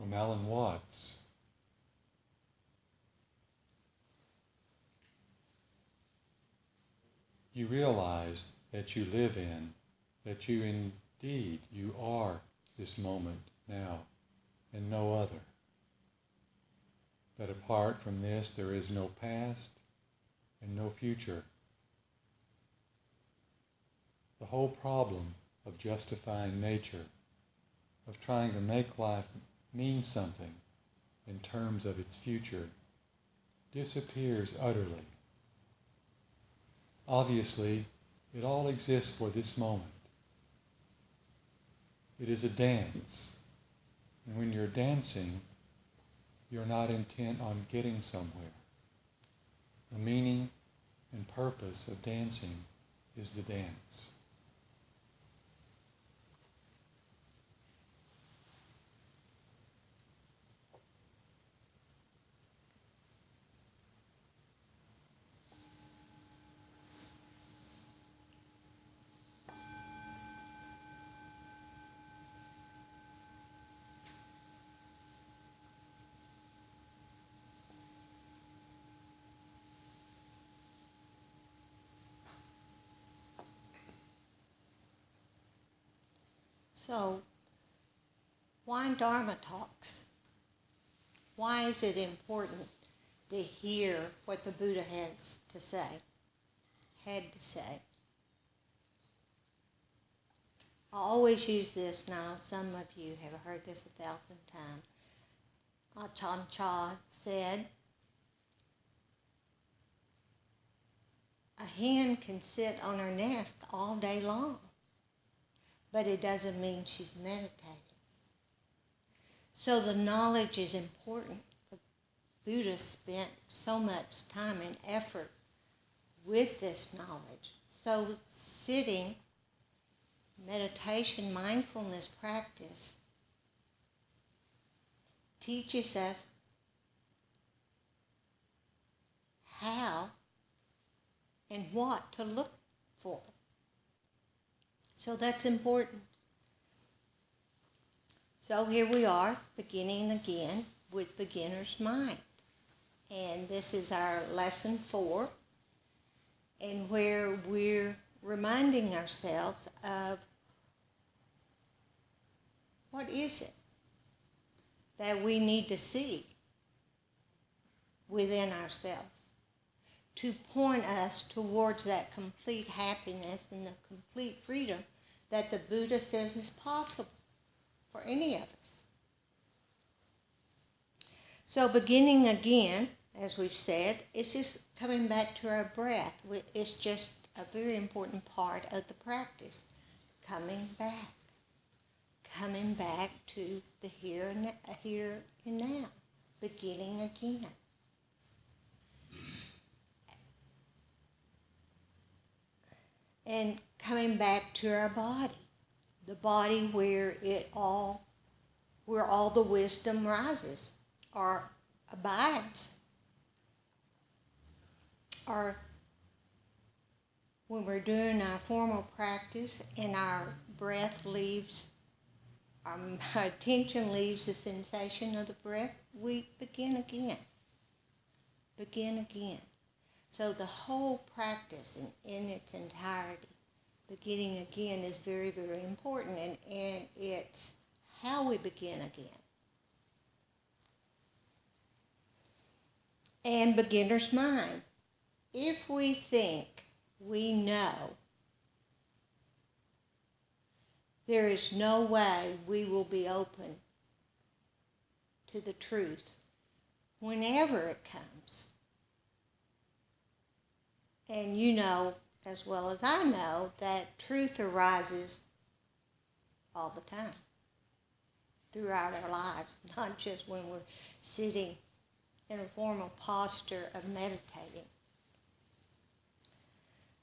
from Alan Watts. You realize that you live in, that you indeed, you are this moment now and no other. That apart from this there is no past and no future. The whole problem of justifying nature, of trying to make life mean something in terms of its future, disappears utterly. Obviously, it all exists for this moment. It is a dance, and when you're dancing, you're not intent on getting somewhere. The meaning and purpose of dancing is the dance. So, why Dharma talks? Why is it important to hear what the Buddha had to say? I always use this now. Some of you have heard this 1,000 times. Ajahn Chah said, a hen can sit on her nest all day long, but it doesn't mean she's meditating. So the knowledge is important. The Buddha spent so much time and effort with this knowledge. So sitting, meditation, mindfulness practice teaches us how and what to look for. So that's important. So here we are, beginning again with beginner's mind. And this is our lesson 4, and where we're reminding ourselves of what is it that we need to see within ourselves to point us towards that complete happiness and the complete freedom that the Buddha says is possible for any of us. So beginning again, as we've said, it's just coming back to our breath. It's just a very important part of the practice. Coming back to the here and now, beginning again. And coming back to our body, the body where all the wisdom rises or abides, or when we're doing our formal practice and our breath leaves, our attention leaves the sensation of the breath, we begin again. So the whole practice in its entirety, beginning again, is very, very important, and it's how we begin again. And beginner's mind. If we think we know, there is no way we will be open to the truth whenever it comes. And you know as well as I know that truth arises all the time throughout our lives, not just when we're sitting in a formal posture of meditating.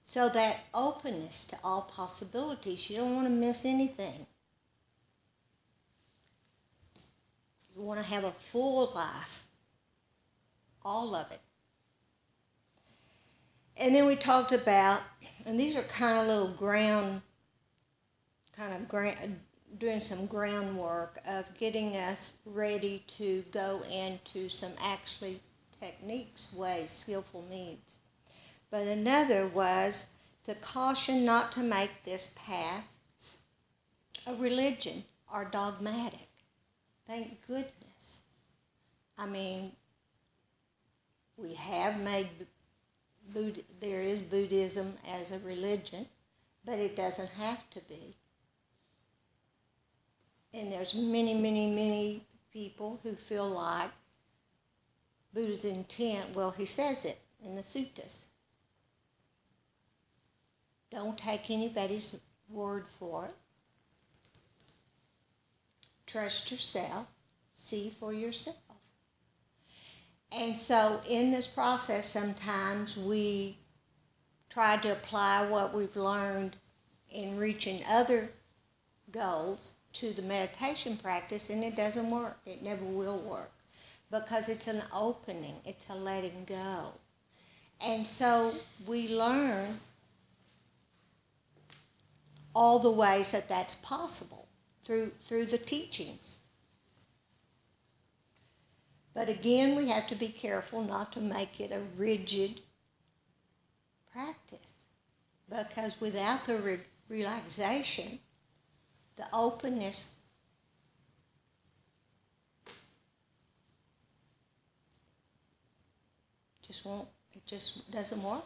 So that openness to all possibilities, you don't want to miss anything. You want to have a full life, all of it. And then we talked about, and these are kind of little doing some groundwork of getting us ready to go into some actually techniques, ways, skillful means. But another was to caution not to make this path a religion or dogmatic. Thank goodness. I mean, we have made there is Buddhism as a religion, but it doesn't have to be. And there's many, many, many people who feel like Buddha's intent, well, he says it in the suttas. Don't take anybody's word for it. Trust yourself. See for yourself. And so in this process, sometimes we try to apply what we've learned in reaching other goals to the meditation practice, and it doesn't work. It never will work because it's an opening. It's a letting go. And so we learn all the ways that that's possible through the teachings. But again, we have to be careful not to make it a rigid practice, because without the relaxation, the openness, it just doesn't work.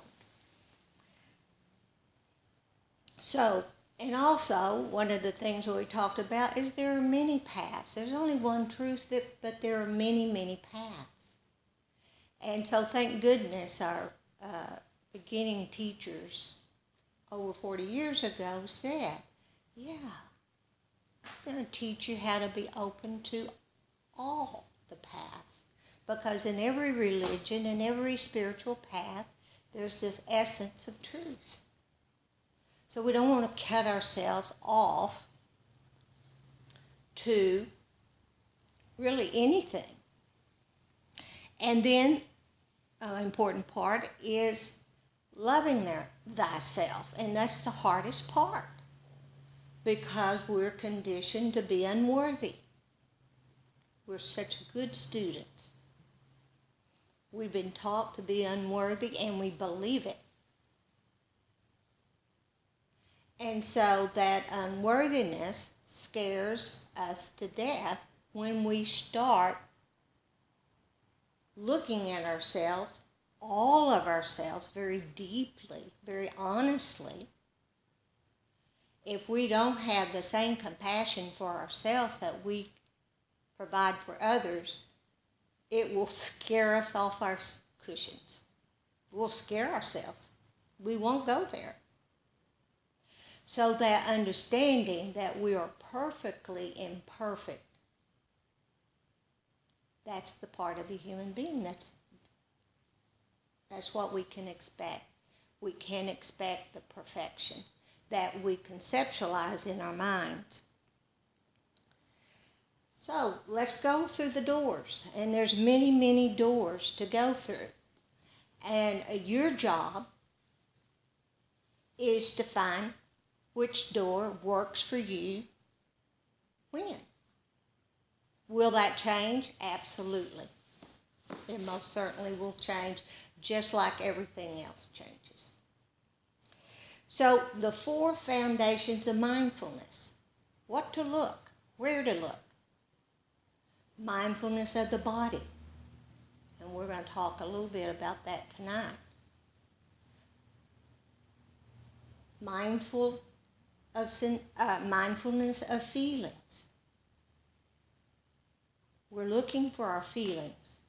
So, and also, one of the things that we talked about is there are many paths. There's only one truth, but there are many, many paths. And so, thank goodness, our beginning teachers over 40 years ago said, yeah, I'm going to teach you how to be open to all the paths. Because in every religion, in every spiritual path, there's this essence of truth. So we don't want to cut ourselves off to really anything. And then an important part is loving thyself. And that's the hardest part because we're conditioned to be unworthy. We're such good students. We've been taught to be unworthy and we believe it. And so that unworthiness scares us to death when we start looking at ourselves, all of ourselves, very deeply, very honestly. If we don't have the same compassion for ourselves that we provide for others, it will scare us off our cushions. We'll scare ourselves. We won't go there. So that understanding that we are perfectly imperfect, that's the part of the human being. That's what we can expect. We can't expect the perfection that we conceptualize in our minds. So let's go through the doors. And there's many, many doors to go through. And your job is to find which door works for you when. Will that change? Absolutely. It most certainly will change, just like everything else changes. So the 4 foundations of mindfulness. What to look, where to look. Mindfulness of the body. And we're going to talk a little bit about that tonight. Mindfulness of feelings. We're looking for our feelings.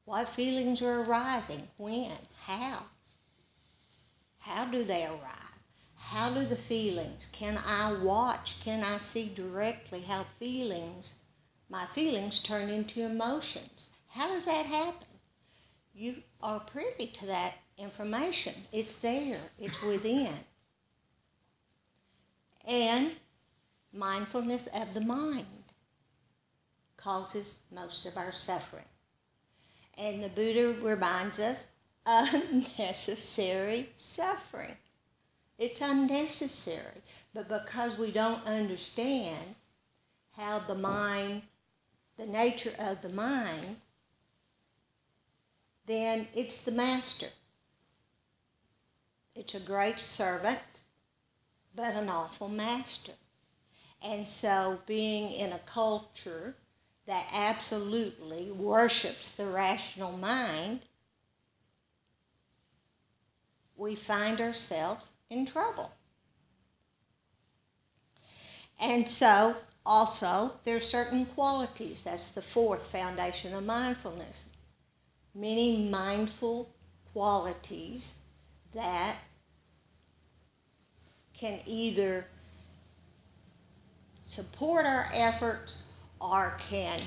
What feelings are arising? When? How? How do they arise? How do the feelings? Can I watch? Can I see directly how my feelings turn into emotions? How does that happen? You are privy to that information. It's there. It's within. And mindfulness of the mind causes most of our suffering. And the Buddha reminds us, unnecessary suffering. It's unnecessary. But because we don't understand how the mind, the nature of the mind, then it's the master. It's a great servant, but an awful master. And so being in a culture that absolutely worships the rational mind, we find ourselves in trouble. And so also there's certain qualities. That's the fourth foundation of mindfulness. Many mindful qualities that can either support our efforts or can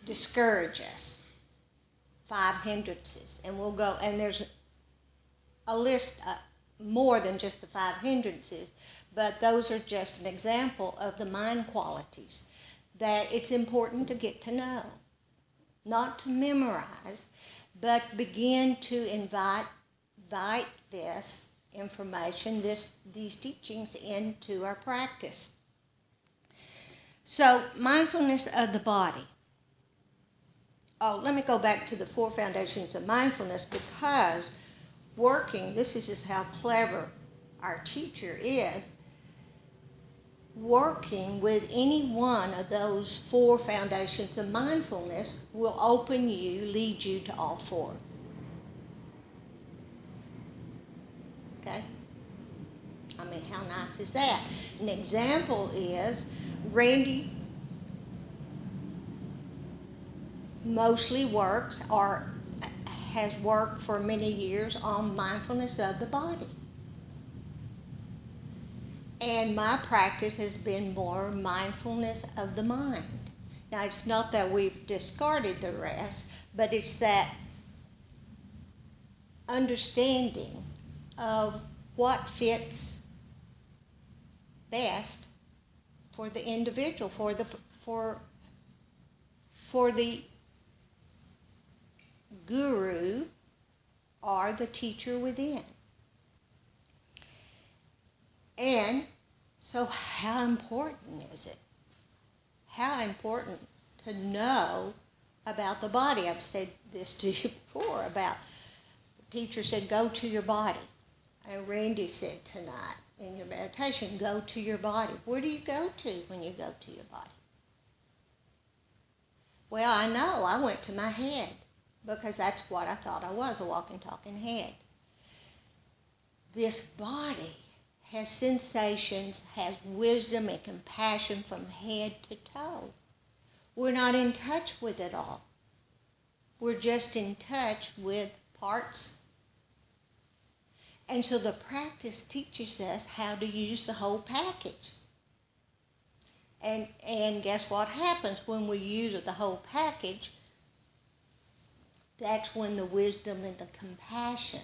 discourage us. 5 hindrances. And we'll go, and there's a list more than just the 5 hindrances, but those are just an example of the mind qualities that it's important to get to know. Not to memorize, but begin to invite this information, these teachings into our practice. So, mindfulness of the body. Oh, let me go back to the 4 foundations of mindfulness, because this is just how clever our teacher is, working with any one of those 4 foundations of mindfulness will lead you to all 4. Okay? I mean, how nice is that? An example is Randy mostly works or has worked for many years on mindfulness of the body. And my practice has been more mindfulness of the mind. Now, it's not that we've discarded the rest, but it's that understanding of what fits best for the individual, for the guru or the teacher within. And so how important is it? How important to know about the body. I've said this to you before about the teacher said, go to your body. And Randy said tonight in your meditation, go to your body. Where do you go to when you go to your body? Well, I know. I went to my head because that's what I thought I was, a walking, talking head. This body has sensations, has wisdom and compassion from head to toe. We're not in touch with it all. We're just in touch with parts. And so the practice teaches us how to use the whole package. And guess what happens when we use the whole package? That's when the wisdom and the compassion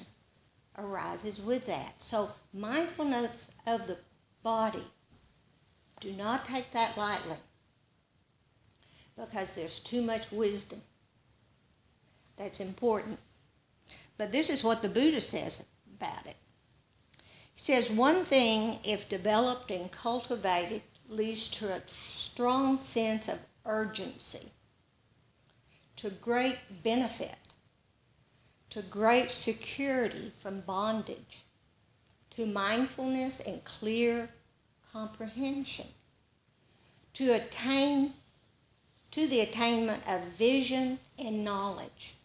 arises with that. So mindfulness of the body, do not take that lightly, because there's too much wisdom that's important. But this is what the Buddha says about it. He says, one thing, if developed and cultivated, leads to a strong sense of urgency, to great benefit, to great security from bondage, to mindfulness and clear comprehension, to the attainment of vision and knowledge,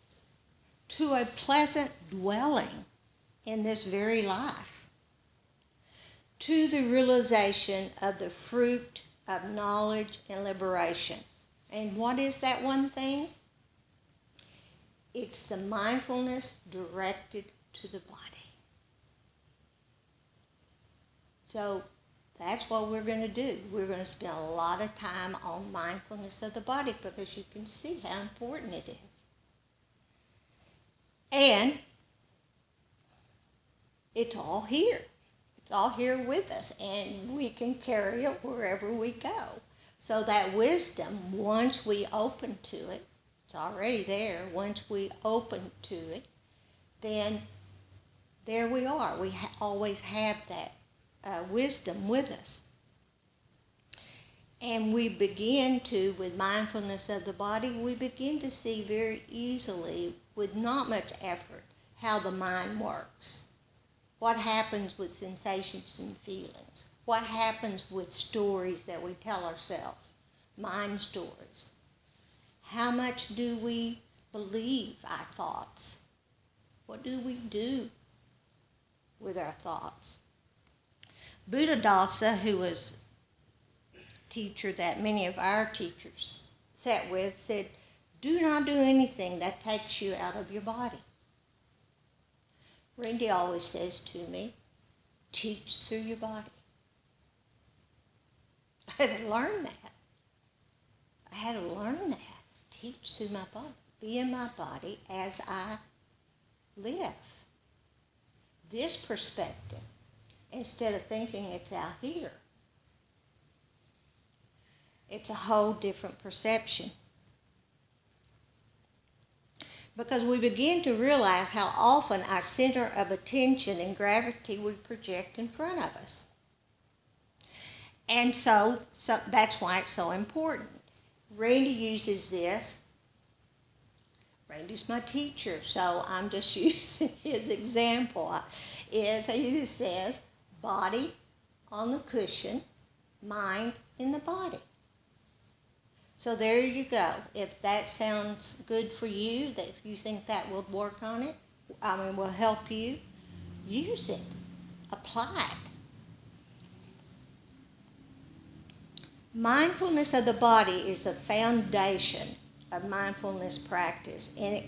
to a pleasant dwelling in this very life, to the realization of the fruit of knowledge and liberation. And what is that one thing? It's the mindfulness directed to the body. So that's what we're going to do. We're going to spend a lot of time on mindfulness of the body, because you can see how important it is. And it's all here. It's all here with us, and we can carry it wherever we go. So that wisdom, once we open to it, it's already there. Once we open to it, then there we are. We always have that wisdom with us. And we begin to, with mindfulness of the body, we begin to see very easily, with not much effort, how the mind works. What happens with sensations and feelings? What happens with stories that we tell ourselves? Mind stories. How much do we believe our thoughts? What do we do with our thoughts? Buddhadasa, who was a teacher that many of our teachers sat with, said, do not do anything that takes you out of your body. Randy always says to me, teach through your body. I had to learn that. I had to learn that. Teach through my body. Be in my body as I live. This perspective, instead of thinking it's out here, it's a whole different perception. Because we begin to realize how often our center of attention and gravity we project in front of us. And so that's why it's so important. Randy uses this. Randy's my teacher, so I'm just using his example. He says, body on the cushion, mind in the body. So there you go. If that sounds good for you, that if you think that will work on it, will help you, use it. Apply it. Mindfulness of the body is the foundation of mindfulness practice, and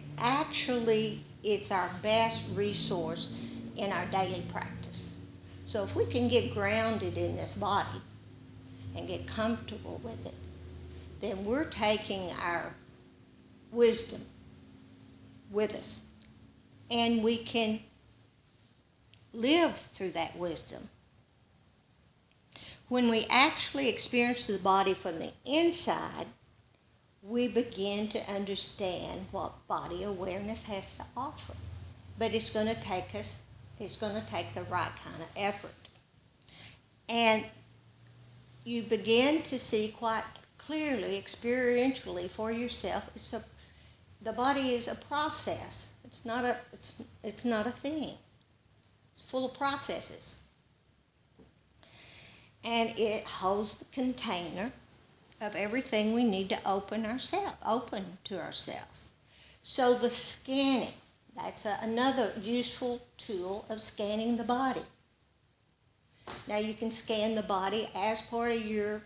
it's our best resource in our daily practice. So if we can get grounded in this body and get comfortable with it, then we're taking our wisdom with us, and we can live through that wisdom. When we actually experience the body from the inside, we begin to understand what body awareness has to offer. But it's going to take the right kind of effort. And you begin to see quite clearly, experientially for yourself, the body is a process. It's not a thing. It's full of processes. And it holds the container of everything we need to open to ourselves. So the scanning, that's another useful tool of scanning the body. Now you can scan the body as part of your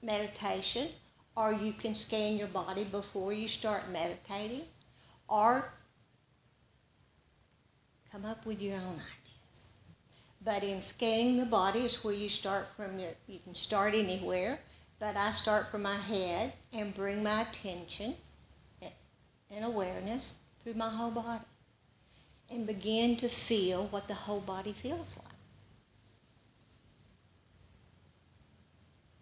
meditation, or you can scan your body before you start meditating, or come up with your own ideas. But in scanning the body is where you start you can start anywhere, but I start from my head and bring my attention and awareness through my whole body and begin to feel what the whole body feels like.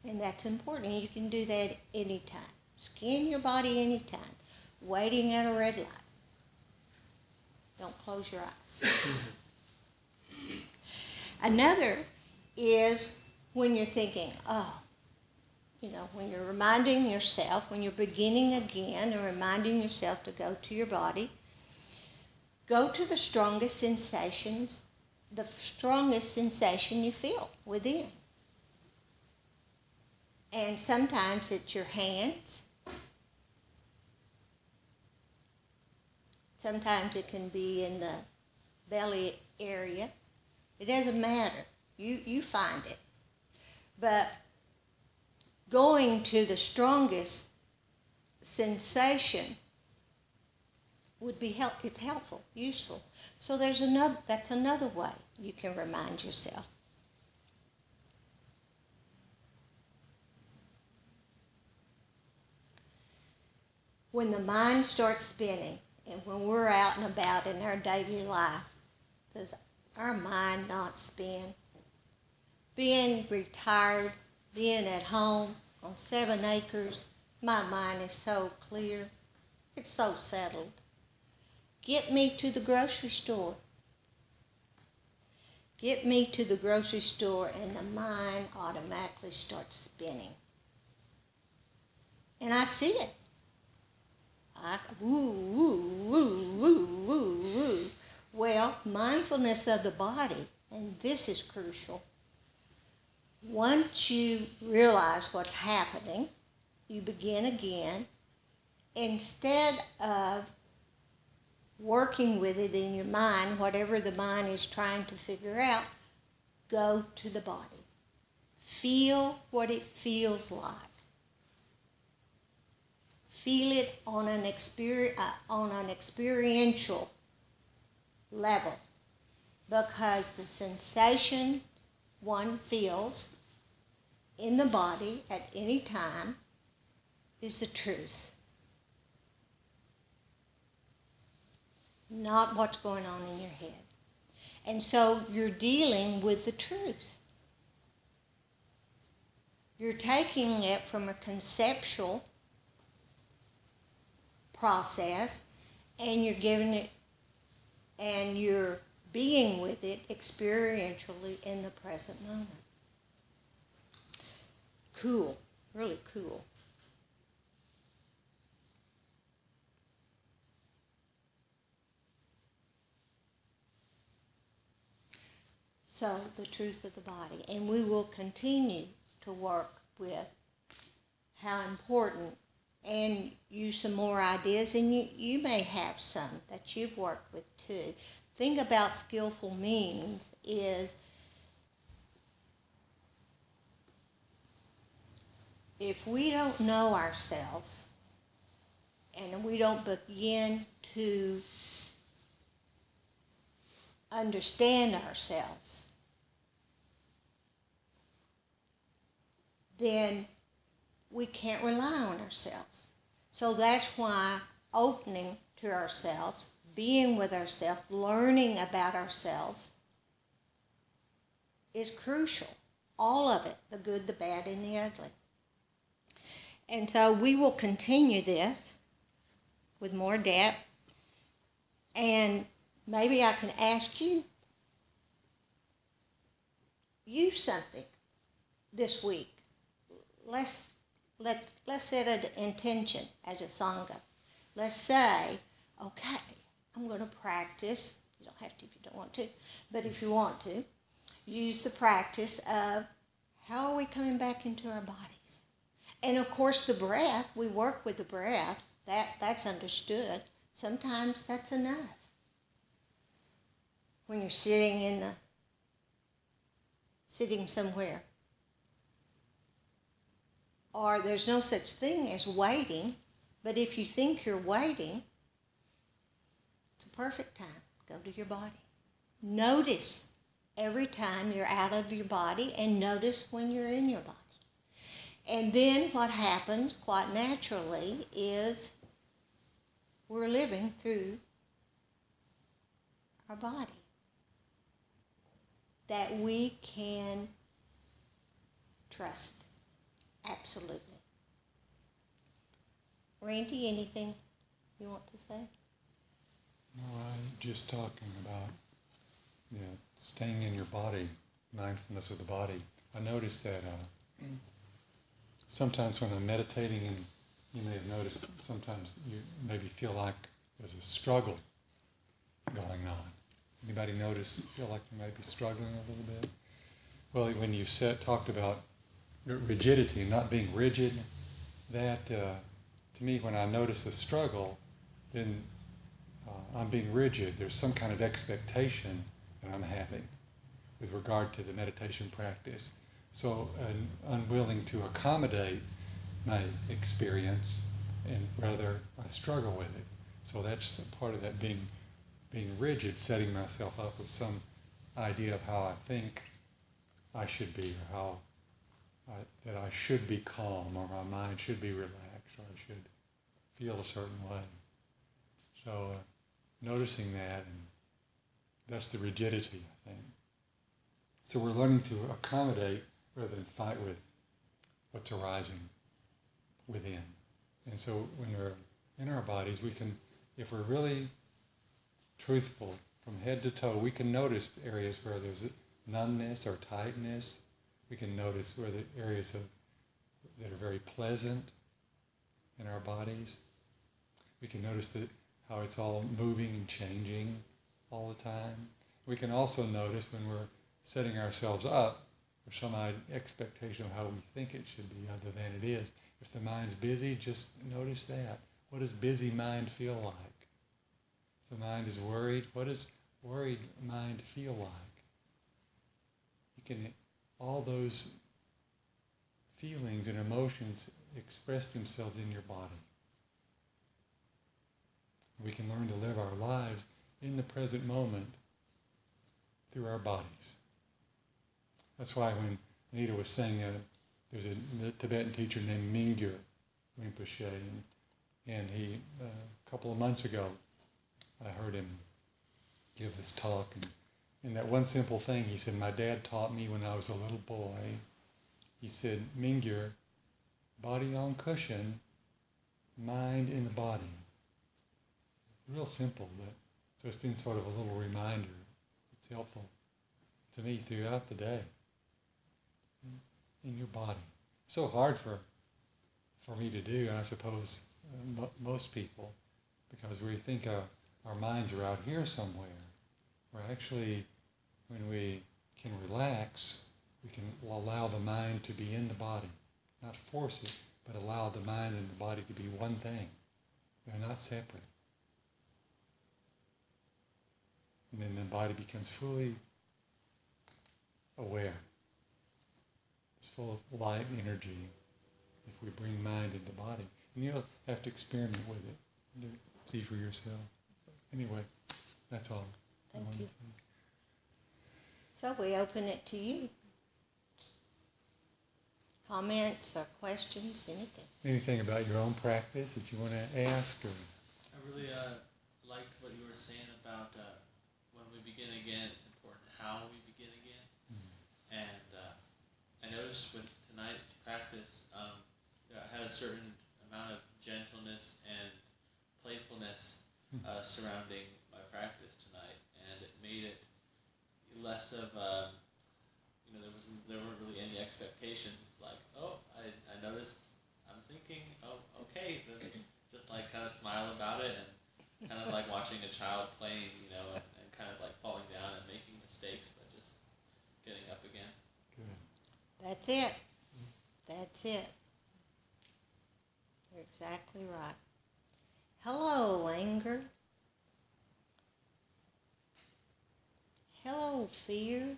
And that's important. You can do that anytime. Scan your body anytime. Waiting at a red light. Don't close your eyes. Another is when you're thinking, when you're reminding yourself, when you're beginning again and reminding yourself to go to your body, go to the strongest sensation you feel within. And sometimes it's your hands. Sometimes it can be in the belly area. It doesn't matter. You find it. But going to the strongest sensation it's helpful, useful. So that's another way you can remind yourself. When the mind starts spinning, and when we're out and about in our daily life, does our mind not spin? Being retired, being at home on 7 acres, my mind is so clear. It's so settled. Get me to the grocery store. Get me to the grocery store and the mind automatically starts spinning. And I see it. Woo, woo, woo, woo, woo, woo. Well, mindfulness of the body, and this is crucial. Once you realize what's happening, you begin again. Instead of working with it in your mind, whatever the mind is trying to figure out, go to the body. Feel what it feels like. Feel it on an experiential level, because the sensation one feels in the body at any time is the truth, not what's going on in your head. And so you're dealing with the truth. You're taking it from a conceptual process, and you're giving it, and you're being with it experientially in the present moment. Cool, really cool. So, the truth of the body. And we will continue to work with how important, and use some more ideas, and you may have some that you've worked with too. Thing about skillful means is if we don't know ourselves and we don't begin to understand ourselves, then we can't rely on ourselves. So that's why opening to ourselves, being with ourselves, learning about ourselves is crucial. All of it, the good, the bad, and the ugly. And so we will continue this with more depth. And maybe I can ask you, use something this week. Let's set an intention as a sangha. Let's say, okay, I'm going to practice. You don't have to if you don't want to, but if you want to, use the practice of how are we coming back into our bodies. And of course, the breath, we work with the breath. That's understood. Sometimes that's enough. When you're sitting somewhere, or there's no such thing as waiting, but if you think you're waiting, it's a perfect time. Go to your body. Notice every time you're out of your body, and notice when you're in your body. And then what happens quite naturally is we're living through our body. That we can trust. Absolutely. Randy, anything you want to say? No, I'm just talking about staying in your body, mindfulness of the body. I noticed that sometimes when I'm meditating, and you may have noticed sometimes you maybe feel like there's a struggle going on. Anybody feel like you might be struggling a little bit? Well, when you talked about rigidity and not being rigid, that to me, when I notice a struggle, then I'm being rigid. There's some kind of expectation that I'm having with regard to the meditation practice. So I'm unwilling to accommodate my experience, and rather I struggle with it. So that's part of that being rigid, setting myself up with some idea of how I think I should be, or how that I should be calm, or my mind should be relaxed, or I should feel a certain way. So noticing that, and that's the rigidity, I think. So we're learning to accommodate rather than fight with what's arising within. And so when we're in our bodies, we can, if we're really truthful from head to toe, we can notice areas where there's numbness or tightness. We can notice where the areas that are very pleasant. in our bodies. We can notice that how it's all moving and changing all the time. We can also notice when we're setting ourselves up for some expectation of how we think it should be other than it is. If the mind's busy, just notice that. What does busy mind feel like? If the mind is worried, what does worried mind feel like? You can, all those feelings and emotions express themselves in your body. We can learn to live our lives in the present moment through our bodies. That's why when Anita was saying there's a Tibetan teacher named Mingyur Rinpoche, and he, a couple of months ago, I heard him give this talk, and in that one simple thing, he said, my dad taught me when I was a little boy. He said, Mingyur, body on cushion, mind in the body. Real simple, but so it's been sort of a little reminder. It's helpful to me throughout the day in your body. So hard for me to do, I suppose, most people, because we think our minds are out here somewhere. Where actually, when we can relax, we can allow the mind to be in the body. Not force it, but allow the mind and the body to be one thing. They're not separate. And then the body becomes fully aware. It's full of light and energy if we bring mind into body. And you'll have to experiment with it. See for yourself. Anyway, that's all. Thank you. So we open it to you. Comments or questions, anything. Anything about your own practice that you want to ask? Or? I really liked what you were saying about when we begin again, it's important how we begin again. Mm-hmm. And I noticed with tonight's practice, I had a certain amount of gentleness and playfulness surrounding my practice tonight, and it made it less of there weren't really any expectations. It's like, oh, I noticed I'm thinking, oh, okay, then just like kind of smile about it, and kind of like watching a child playing, and kind of like falling down and making mistakes, but just getting up again. Good. That's it. That's it. You're exactly right. Hello, anger. Hello, fear.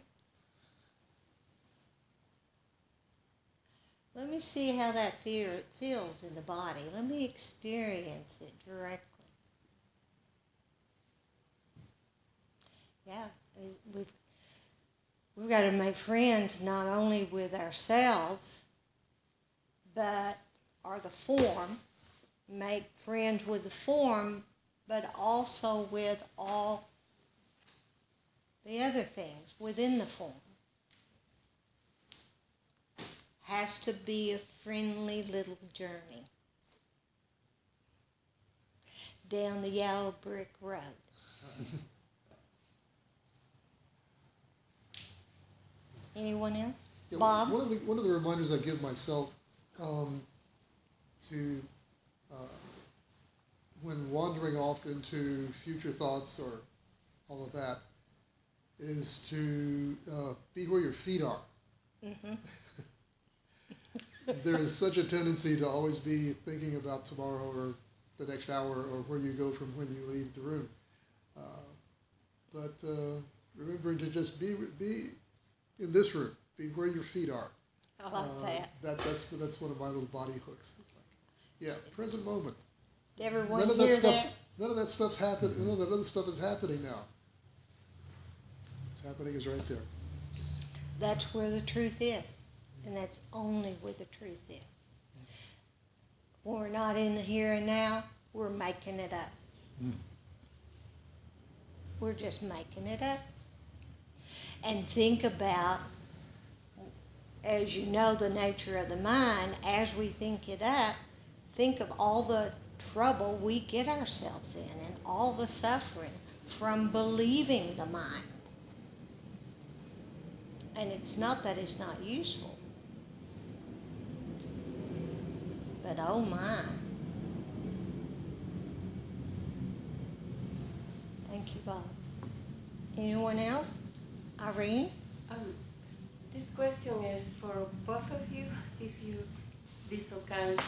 Let me see how that fear feels in the body. Let me experience it directly. Yeah, we've got to make friends not only with ourselves, but the form. Make friends with the form, but also with all the other things within the form. Has to be a friendly little journey down the yellow brick road. Anyone else? Yeah, Bob? One of the reminders I give myself to when wandering off into future thoughts or all of that is to be where your feet are. Mm-hmm. There is such a tendency to always be thinking about tomorrow or the next hour or where you go from when you leave the room. But remembering to just be in this room, be where your feet are. I love that. That's one of my little body hooks. It's like, yeah, present moment. Did everyone hear that? None of that stuff's happening. None of that other stuff is happening now. What's happening is right there. That's where the truth is. And that's only where the truth is. When we're not in the here and now, we're making it up. We're just making it up. And think about, as you know the nature of the mind, as we think it up, think of all the trouble we get ourselves in and all the suffering from believing the mind. And it's not that it's not useful. But oh my, Anyone else? Irene? This question is for both of you. If you be so kind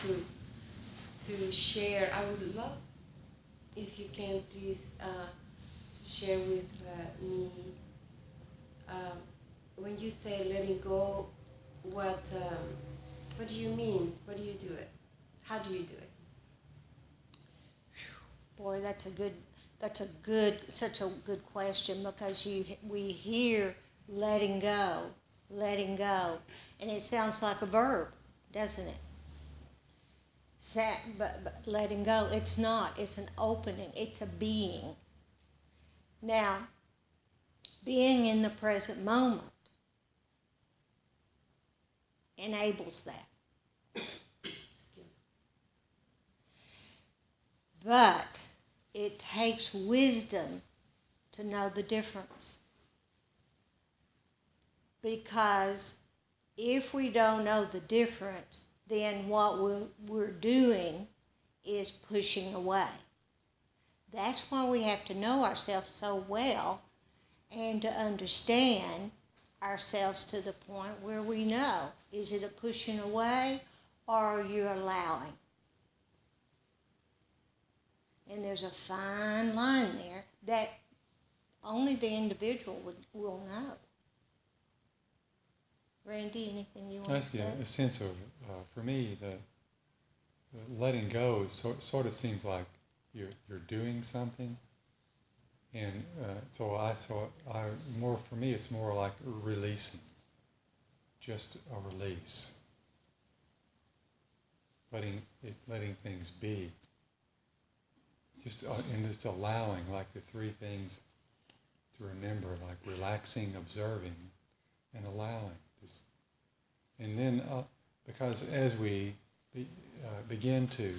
to share, I would love if you can please to share with me when you say letting go. What do you mean? What do you do it? How do you do it? Boy, such a good question, because we hear letting go, and it sounds like a verb, doesn't it? But letting go, it's not. It's an opening. It's a being. Now, being in the present moment enables that. But it takes wisdom to know the difference. Because if we don't know the difference, then what we're doing is pushing away. That's why we have to know ourselves so well and to understand ourselves to the point where we know, is it a pushing away or are you allowing? And there's a fine line there that only the individual will know. Randy, anything you want to say? A sense of, for me, the letting go sort of seems like you're doing something, and more for me, it's more like releasing, just a release, letting things be, and just allowing, like the three things to remember, like relaxing, observing, and allowing. And then, because as we begin to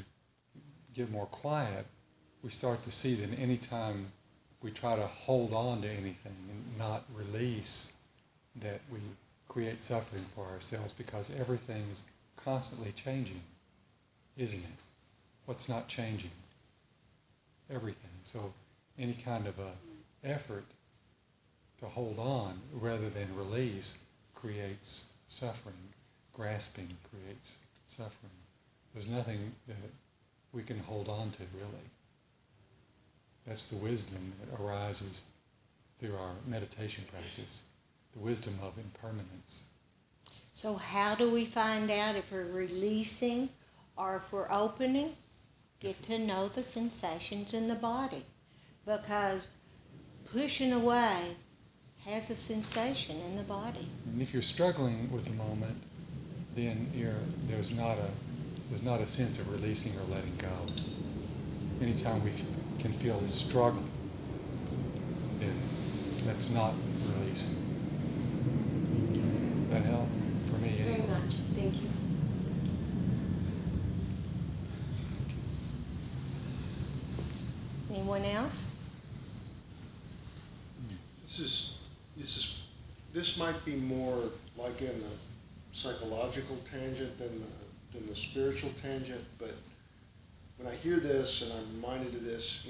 get more quiet, we start to see that any time we try to hold on to anything and not release, that we create suffering for ourselves, because everything is constantly changing, isn't it? What's not changing? Everything. So any kind of a effort to hold on rather than release creates suffering. Grasping creates suffering. There's nothing that we can hold on to, really. That's the wisdom that arises through our meditation practice, the wisdom of impermanence. So how do we find out if we're releasing or if we're opening? Get to know the sensations in the body, because pushing away has a sensation in the body. And if you're struggling with a moment, then there's not a sense of releasing or letting go. Anytime we can feel this struggle, then that's not releasing. That help for me anyway. Very much. Thank you. Anyone else? This might be more like in the psychological tangent than the spiritual tangent, but when I hear this and I'm reminded of this,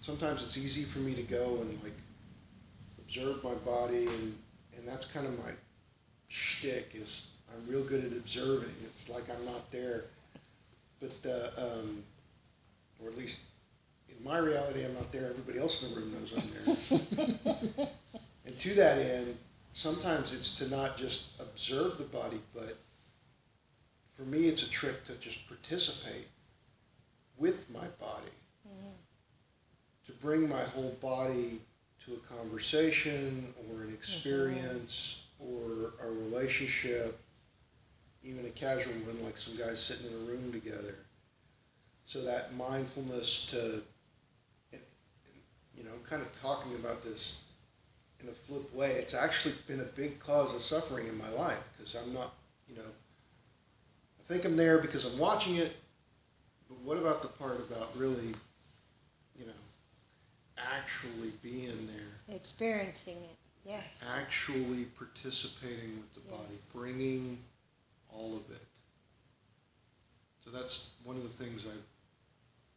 sometimes it's easy for me to go and like observe my body, and that's kind of my shtick, is I'm real good at observing. It's like I'm not there, but or at least in my reality, I'm not there. Everybody else in the room knows I'm there. And to that end, sometimes it's to not just observe the body, but for me, it's a trick to just participate with my body, to bring my whole body to a conversation or an experience or a relationship, even a casual one, like some guys sitting in a room together. So that mindfulness to, kind of talking about this in a flip way, it's actually been a big cause of suffering in my life, because I'm not, I think I'm there because I'm watching it, but what about the part about really, actually being there? Experiencing it, yes. Actually participating with the body, bringing all of it. So that's one of the things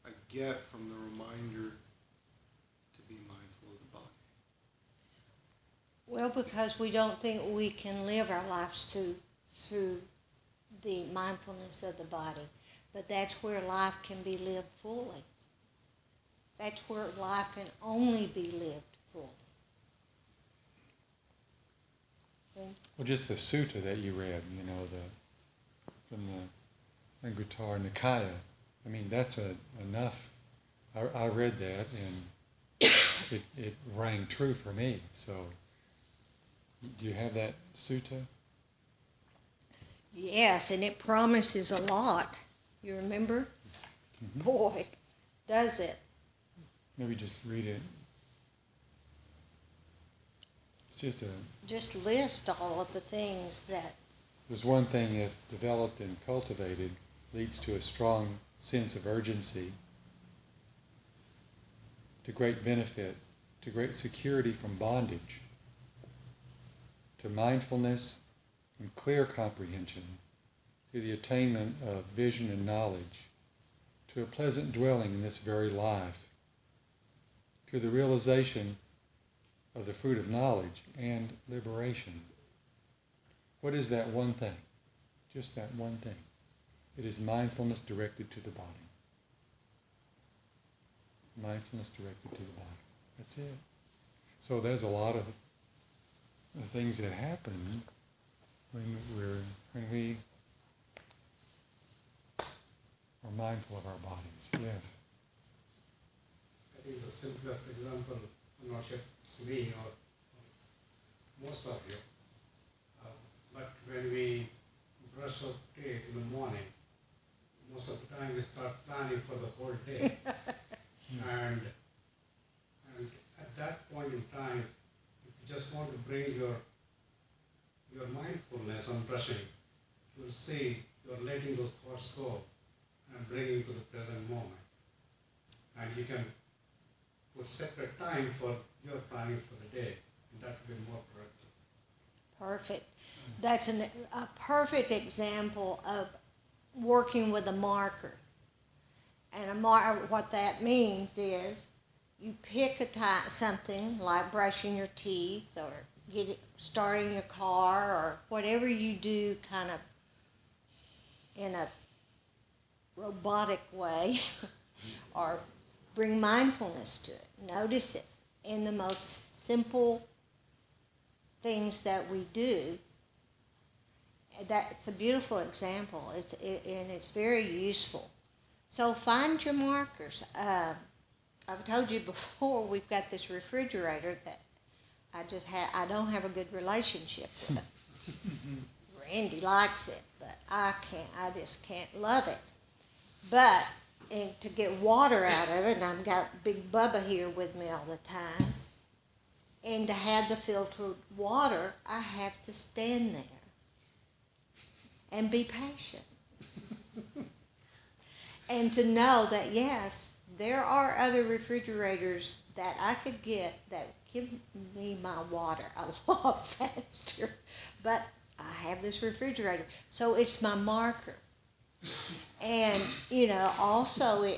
I get from the reminder to be mindful. Well, because we don't think we can live our lives through the mindfulness of the body. But that's where life can be lived fully. That's where life can only be lived fully. Well, just the sutta that you read, from the Anguttara Nikaya. I mean, that's enough. I read that and it rang true for me. So, do you have that sutta? Yes, and it promises a lot. You remember? Mm-hmm. Boy, does it. Maybe just read it. It's just list all of the things that. There's one thing if developed and cultivated leads to a strong sense of urgency, to great benefit, to great security from bondage, to mindfulness and clear comprehension, to the attainment of vision and knowledge, to a pleasant dwelling in this very life, to the realization of the fruit of knowledge and liberation. What is that one thing? Just that one thing. It is mindfulness directed to the body. Mindfulness directed to the body. That's it. So there's a lot of things that happen when we are mindful of our bodies. Yes. I think the simplest example, I'm not sure it's me or most of you, but when we brush our teeth in the morning, most of the time we start planning for the whole day. and at that point in time, if you just want to bring your mindfulness on brushing, you will see you're letting those thoughts go and bringing to the present moment. And you can put separate time for your planning for the day, and that will be more productive. Perfect. That's a perfect example of working with a marker. And what that means is you pick something like brushing your teeth or starting your car or whatever you do kind of in a robotic way or bring mindfulness to it. Notice it in the most simple things that we do. That's a beautiful example. And it's very useful. So find your markers. I've told you before, we've got this refrigerator that I don't have a good relationship with. Randy likes it, but I just can't love it. But to get water out of it, and I've got Big Bubba here with me all the time, and to have the filtered water, I have to stand there and be patient. And to know that, yes, there are other refrigerators that I could get that give me my water a lot faster. But I have this refrigerator. So it's my marker. And, also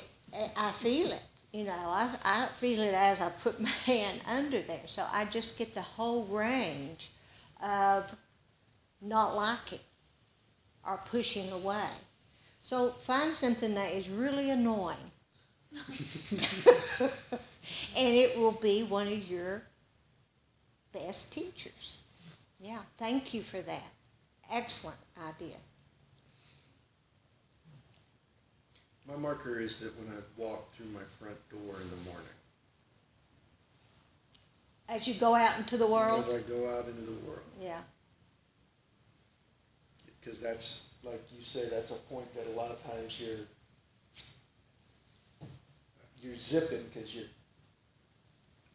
I feel it. I feel it as I put my hand under there. So I just get the whole range of not liking or pushing away. So find something that is really annoying. And it will be one of your best teachers. Yeah, thank you for that. Excellent idea. My marker is that when I walk through my front door in the morning. As you go out into the world? As I go out into the world. Yeah. Because that's, like you say, that's a point that a lot of times you're zipping because you're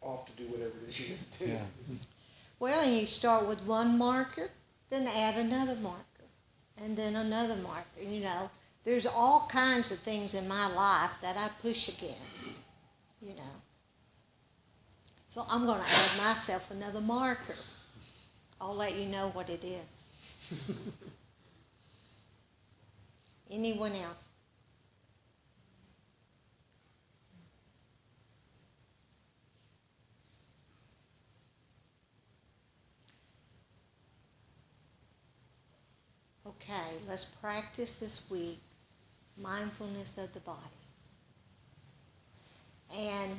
off to do whatever it is you're going to do. Yeah. Well, and you start with one marker, then add another marker, and then another marker. There's all kinds of things in my life that I push against, So I'm going to add myself another marker. I'll let you know what it is. Anyone else? Okay, let's practice this week mindfulness of the body. And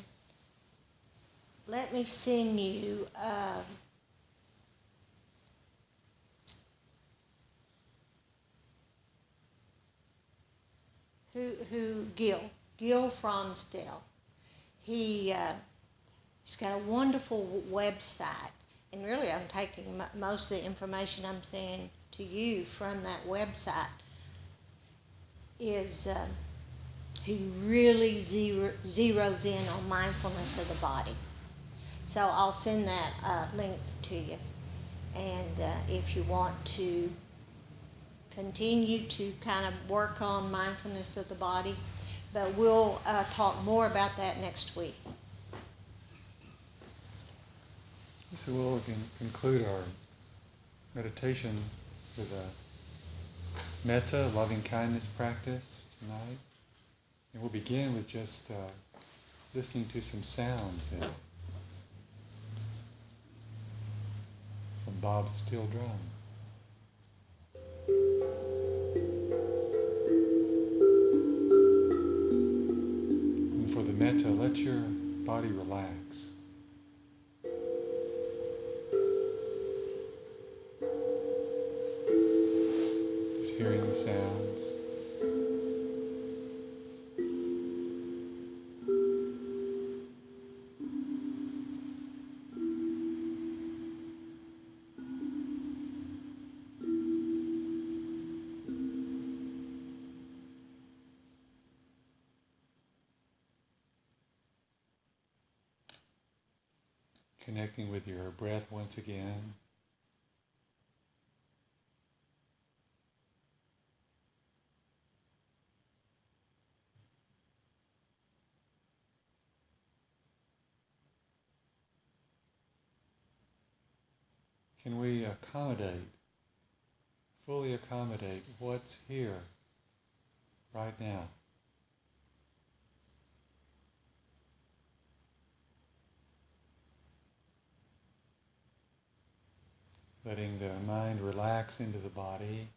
let me sing you Gil Fronsdale. He's got a wonderful website, and really I'm taking most of the information I'm saying to you from that website. He really zeroes in on mindfulness of the body. So I'll send that link to you. And if you want to continue to kind of work on mindfulness of the body, but we'll talk more about that next week. So we'll conclude our meditation with a metta, loving kindness practice tonight. And we'll begin with just listening to some sounds from Bob's steel drum. And for the metta, let your body relax. Just hearing the sounds. Connecting with your breath once again. Can we fully accommodate what's here right now? Letting the mind relax into the body.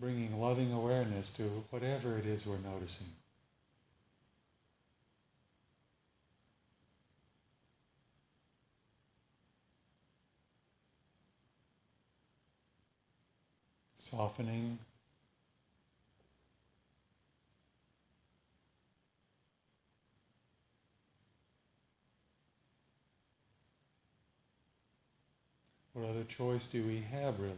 Bringing loving awareness to whatever it is we're noticing. Softening. What other choice do we have, really?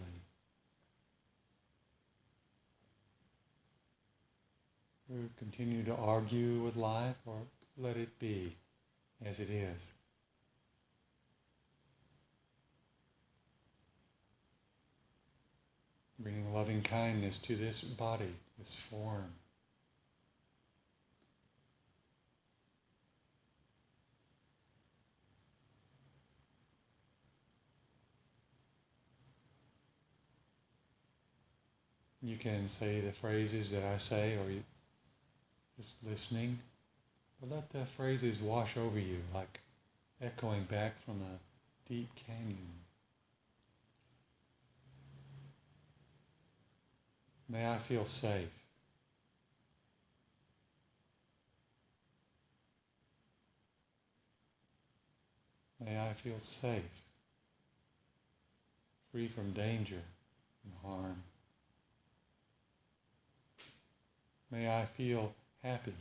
We continue to argue with life, or let it be as it is. Bringing loving kindness to this body, this form. You can say the phrases that I say, or you just listening. But let the phrases wash over you like echoing back from a deep canyon. May I feel safe. May I feel safe, free from danger and harm. May I feel happy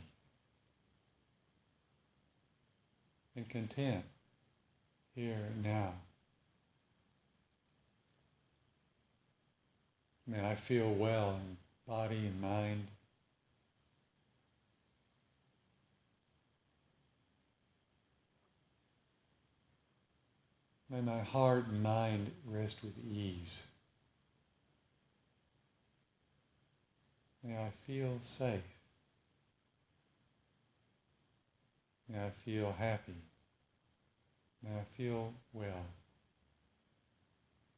and content here and now. May I feel well in body and mind. May my heart and mind rest with ease. May I feel safe. May I feel happy. May I feel well.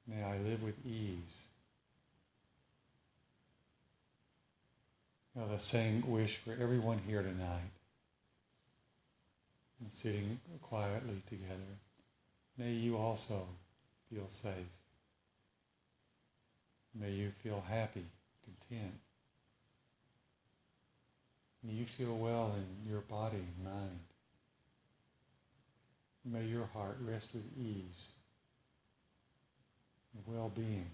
May I live with ease. The same wish for everyone here tonight, and sitting quietly together. May you also feel safe. May you feel happy, content. May you feel well in your body and mind. May your heart rest with ease and well-being.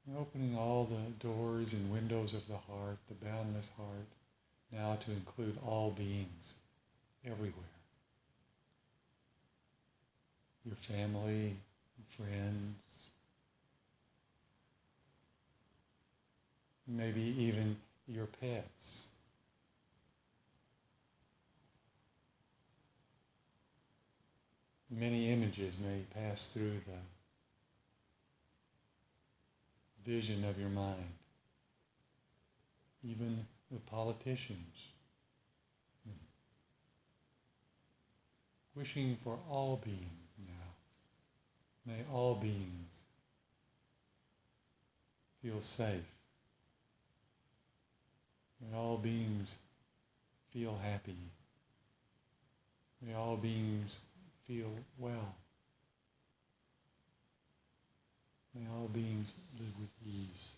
And opening all the doors and windows of the heart, the boundless heart, now to include all beings everywhere. Your family, friends, maybe even your pets. Many images may pass through the vision of your mind. Even the politicians. Wishing for all beings now. May all beings feel safe. May all beings feel happy. May all beings feel well. May all beings live with ease.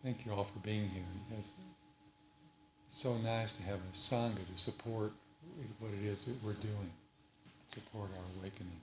Thank you all for being here. It's so nice to have a Sangha to support what it is that we're doing, support our awakening.